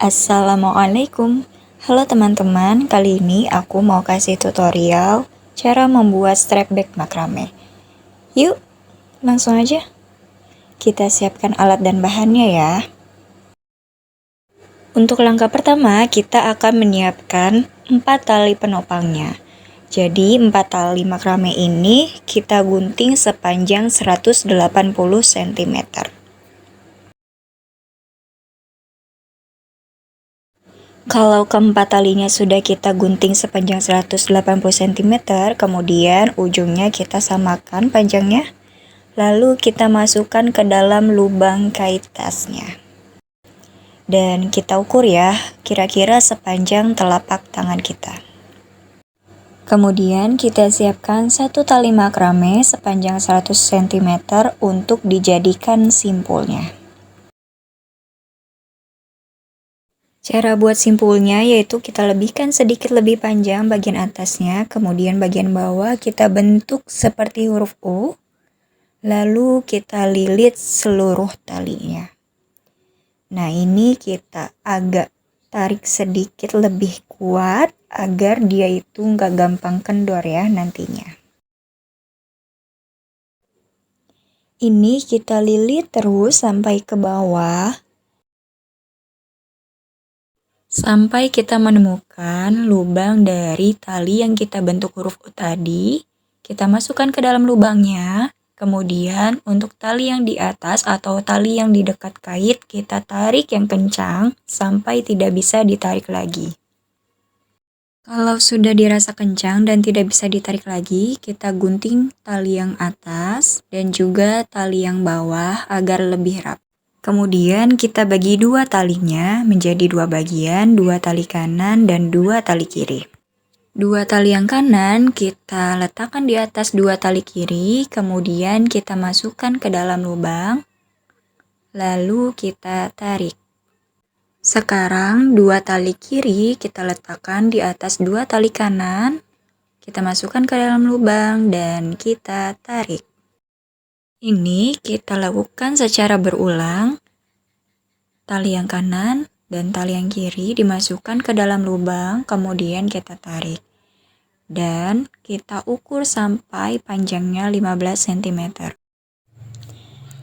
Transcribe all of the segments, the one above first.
Assalamualaikum. Halo teman-teman, kali ini aku mau kasih tutorial cara membuat strap bag makrame. Yuk, langsung aja. Kita siapkan alat dan bahannya ya. Untuk langkah pertama, kita akan menyiapkan 4 tali penopangnya. Jadi 4 tali makrame ini kita gunting sepanjang 180 cm. Kalau keempat talinya sudah kita gunting sepanjang 180 cm, kemudian ujungnya kita samakan panjangnya. Lalu kita masukkan ke dalam lubang kait tasnya. Dan kita ukur ya, kira-kira sepanjang telapak tangan kita. Kemudian kita siapkan satu tali makrame sepanjang 100 cm untuk dijadikan simpulnya. Cara buat simpulnya yaitu kita lebihkan sedikit lebih panjang bagian atasnya, kemudian bagian bawah kita bentuk seperti huruf U, lalu kita lilit seluruh talinya. Nah, ini kita agak tarik sedikit lebih kuat agar dia itu nggak gampang kendor ya nantinya. Ini kita lilit terus sampai ke bawah. Sampai kita menemukan lubang dari tali yang kita bentuk huruf U tadi, kita masukkan ke dalam lubangnya. Kemudian untuk tali yang di atas atau tali yang di dekat kait, kita tarik yang kencang sampai tidak bisa ditarik lagi. Kalau sudah dirasa kencang dan tidak bisa ditarik lagi, kita gunting tali yang atas dan juga tali yang bawah agar lebih rapi. Kemudian kita bagi dua talinya menjadi dua bagian, dua tali kanan dan dua tali kiri. Dua tali yang kanan kita letakkan di atas dua tali kiri, kemudian kita masukkan ke dalam lubang, lalu kita tarik. Sekarang dua tali kiri kita letakkan di atas dua tali kanan, kita masukkan ke dalam lubang dan kita tarik. Ini kita lakukan secara berulang. Tali yang kanan dan tali yang kiri dimasukkan ke dalam lubang, kemudian kita tarik. Dan kita ukur sampai panjangnya 15 cm.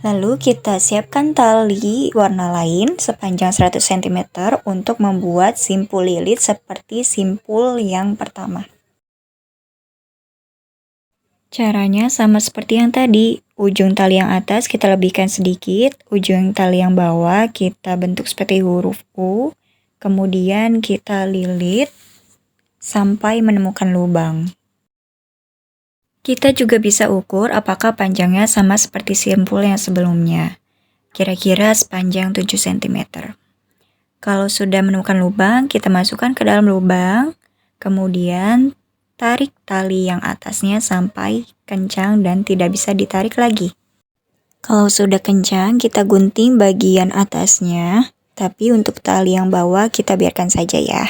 Lalu kita siapkan tali warna lain sepanjang 100 cm untuk membuat simpul lilit seperti simpul yang pertama. Caranya sama seperti yang tadi, ujung tali yang atas kita lebihkan sedikit, ujung tali yang bawah kita bentuk seperti huruf U, kemudian kita lilit sampai menemukan lubang. Kita juga bisa ukur apakah panjangnya sama seperti simpul yang sebelumnya, kira-kira sepanjang 7 cm. Kalau sudah menemukan lubang, kita masukkan ke dalam lubang, kemudian tarik tali yang atasnya sampai kencang dan tidak bisa ditarik lagi. Kalau sudah kencang, kita gunting bagian atasnya, tapi untuk tali yang bawah kita biarkan saja ya.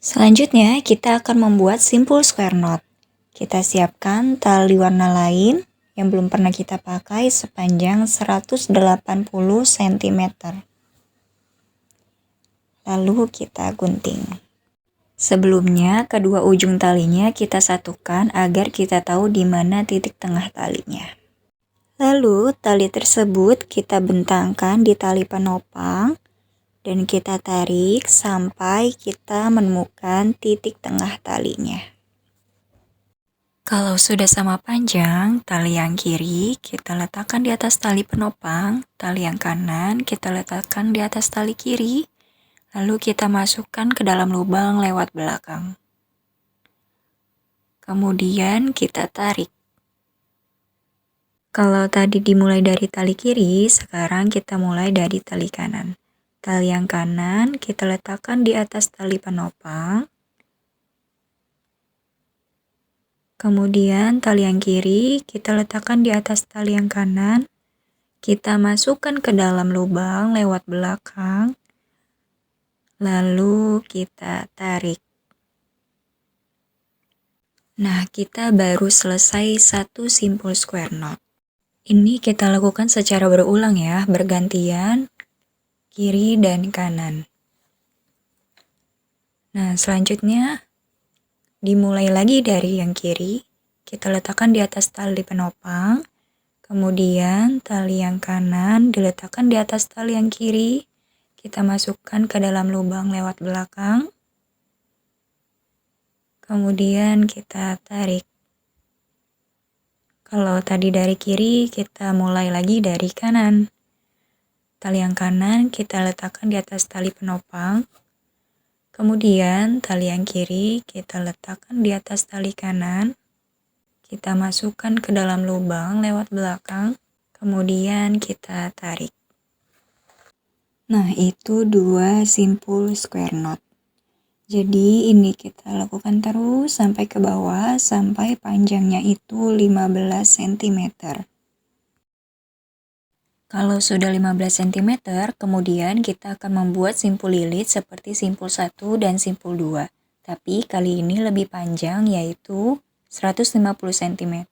Selanjutnya, kita akan membuat simpul square knot. Kita siapkan tali warna lain yang belum pernah kita pakai sepanjang 180 cm. Lalu kita gunting. Sebelumnya, kedua ujung talinya kita satukan agar kita tahu di mana titik tengah talinya. Lalu, tali tersebut kita bentangkan di tali penopang dan kita tarik sampai kita menemukan titik tengah talinya. Kalau sudah sama panjang, tali yang kiri kita letakkan di atas tali penopang, tali yang kanan kita letakkan di atas tali kiri. Lalu kita masukkan ke dalam lubang lewat belakang. Kemudian kita tarik. Kalau tadi dimulai dari tali kiri, sekarang kita mulai dari tali kanan. Tali yang kanan kita letakkan di atas tali penopang. Kemudian tali yang kiri kita letakkan di atas tali yang kanan. Kita masukkan ke dalam lubang lewat belakang. Lalu kita tarik. Nah, kita baru selesai satu simpul square knot. Ini kita lakukan secara berulang ya, bergantian kiri dan kanan. Nah, selanjutnya dimulai lagi dari yang kiri, kita letakkan di atas tali penopang, kemudian tali yang kanan diletakkan di atas tali yang kiri, kita masukkan ke dalam lubang lewat belakang, kemudian kita tarik. Kalau tadi dari kiri, kita mulai lagi dari kanan. Tali yang kanan kita letakkan di atas tali penopang, kemudian tali yang kiri kita letakkan di atas tali kanan, kita masukkan ke dalam lubang lewat belakang, kemudian kita tarik. Nah, itu 2 simpul square knot. Jadi ini kita lakukan terus sampai ke bawah, sampai panjangnya itu 15 cm. Kalau sudah 15 cm, kemudian kita akan membuat simpul lilit seperti simpul 1 dan simpul 2. Tapi kali ini lebih panjang, yaitu 150 cm.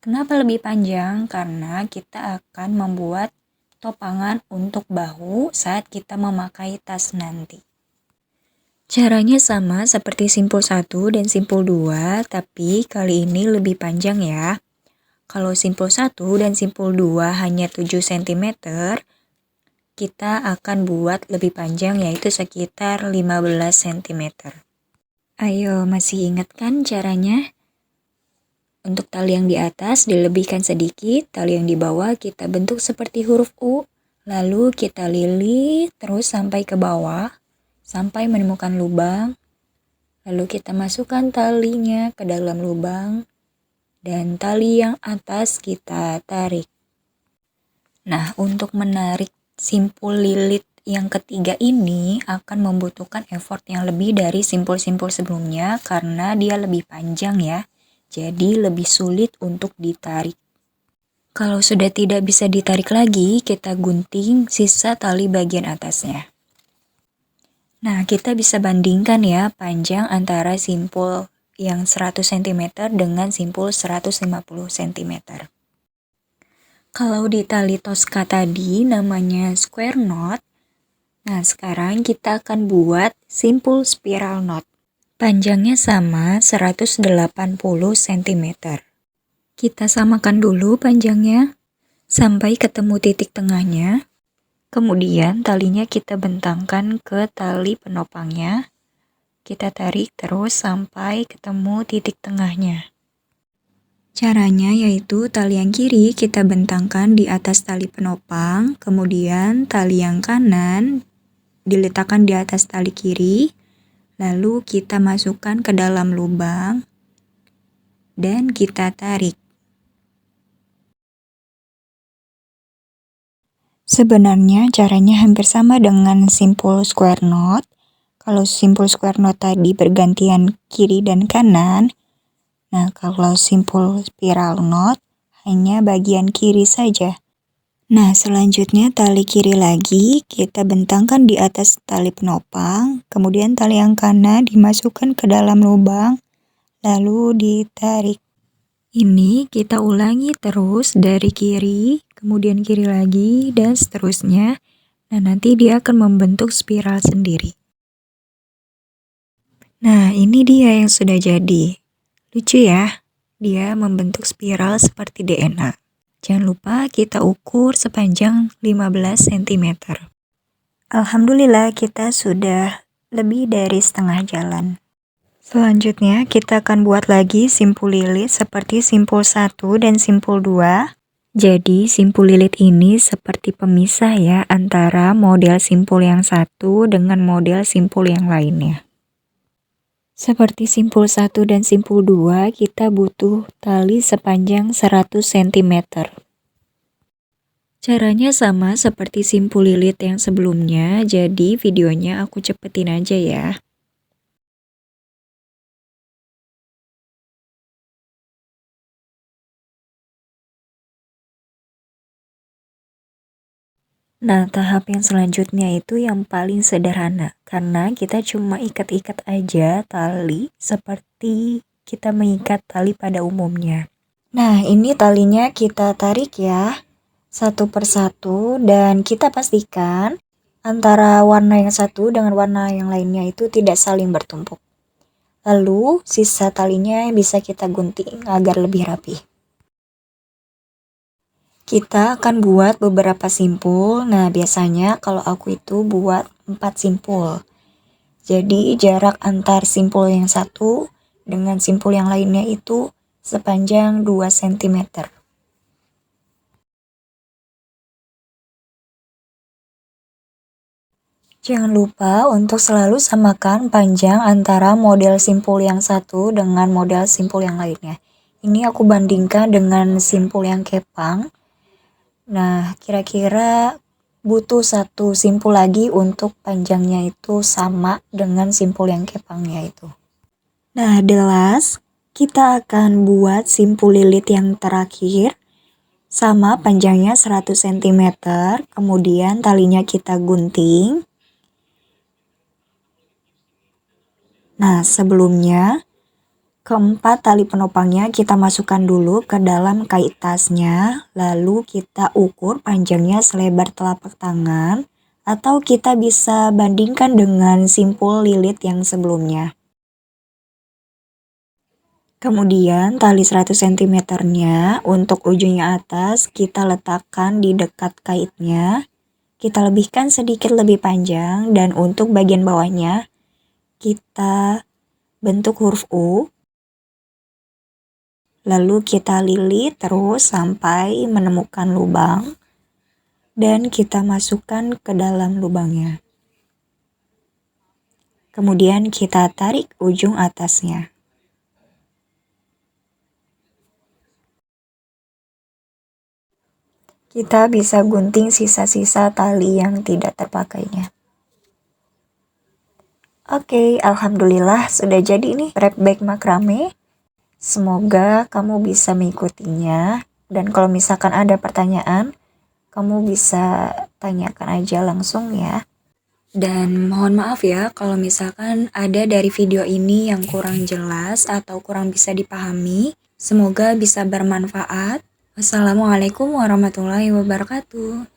Kenapa lebih panjang? Karena kita akan membuat topangan untuk bahu saat kita memakai tas nanti. Caranya sama seperti simpul 1 dan simpul 2, tapi kali ini lebih panjang ya. Kalau simpul 1 dan simpul 2 hanya 7 cm, kita akan buat lebih panjang, yaitu sekitar 15 cm. Ayo, masih ingat kan caranya? Untuk tali yang di atas dilebihkan sedikit, tali yang di bawah kita bentuk seperti huruf U, lalu kita lilit terus sampai ke bawah, sampai menemukan lubang, lalu kita masukkan talinya ke dalam lubang, dan tali yang atas kita tarik. Nah, untuk menarik simpul lilit yang ketiga ini akan membutuhkan effort yang lebih dari simpul-simpul sebelumnya karena dia lebih panjang ya. Jadi lebih sulit untuk ditarik. Kalau sudah tidak bisa ditarik lagi, kita gunting sisa tali bagian atasnya. Nah, kita bisa bandingkan ya panjang antara simpul yang 100 cm dengan simpul 150 cm. Kalau di tali Tosca tadi namanya square knot, nah sekarang kita akan buat simpul spiral knot. Panjangnya sama 180 cm. Kita samakan dulu panjangnya sampai ketemu titik tengahnya. Kemudian talinya kita bentangkan ke tali penopangnya. Kita tarik terus sampai ketemu titik tengahnya. Caranya yaitu tali yang kiri kita bentangkan di atas tali penopang, kemudian tali yang kanan diletakkan di atas tali kiri, lalu kita masukkan ke dalam lubang dan kita tarik. Sebenarnya caranya hampir sama dengan simpul square knot. Kalau simpul square knot tadi bergantian kiri dan kanan, nah kalau simpul spiral knot hanya bagian kiri saja. Nah, selanjutnya tali kiri lagi kita bentangkan di atas tali penopang, kemudian tali yang kanan dimasukkan ke dalam lubang, lalu ditarik. Ini kita ulangi terus dari kiri, kemudian kiri lagi, dan seterusnya. Nah, nanti dia akan membentuk spiral sendiri. Nah, ini dia yang sudah jadi. Lucu ya, dia membentuk spiral seperti DNA. Jangan lupa kita ukur sepanjang 15 cm. Alhamdulillah kita sudah lebih dari setengah jalan. Selanjutnya kita akan buat lagi simpul lilit seperti simpul 1 dan simpul 2. Jadi simpul lilit ini seperti pemisah ya antara model simpul yang satu dengan model simpul yang lainnya. Seperti simpul 1 dan simpul 2, kita butuh tali sepanjang 100 cm. Caranya sama seperti simpul lilit yang sebelumnya, jadi videonya aku cepetin aja ya. Nah, tahap yang selanjutnya itu yang paling sederhana, karena kita cuma ikat-ikat aja tali seperti kita mengikat tali pada umumnya. Nah, ini talinya kita tarik ya, satu persatu, dan kita pastikan antara warna yang satu dengan warna yang lainnya itu tidak saling bertumpuk. Lalu sisa talinya bisa kita gunting agar lebih rapi. Kita akan buat beberapa simpul. Nah, biasanya kalau aku itu buat 4 simpul. Jadi jarak antar simpul yang satu dengan simpul yang lainnya itu sepanjang 2 cm. Jangan lupa untuk selalu samakan panjang antara model simpul yang satu dengan model simpul yang lainnya. Ini aku bandingkan dengan simpul yang kepang. Nah, kira-kira butuh satu simpul lagi untuk panjangnya itu sama dengan simpul yang kepangnya itu. Nah, the last, kita akan buat simpul lilit yang terakhir. Sama panjangnya 100 cm, kemudian talinya kita gunting. Nah, sebelumnya, keempat tali penopangnya kita masukkan dulu ke dalam kait tasnya, lalu kita ukur panjangnya selebar telapak tangan, atau kita bisa bandingkan dengan simpul lilit yang sebelumnya. Kemudian tali 100 cm-nya untuk ujungnya atas kita letakkan di dekat kaitnya. Kita lebihkan sedikit lebih panjang, dan untuk bagian bawahnya kita bentuk huruf U. Lalu kita lilit terus sampai menemukan lubang dan kita masukkan ke dalam lubangnya. Kemudian kita tarik ujung atasnya. Kita bisa gunting sisa-sisa tali yang tidak terpakainya. Oke, alhamdulillah sudah jadi nih wrap bag makrame. Semoga kamu bisa mengikutinya, dan kalau misalkan ada pertanyaan, kamu bisa tanyakan aja langsung ya. Dan mohon maaf ya kalau misalkan ada dari video ini yang kurang jelas atau kurang bisa dipahami. Semoga bisa bermanfaat. Wassalamualaikum warahmatullahi wabarakatuh.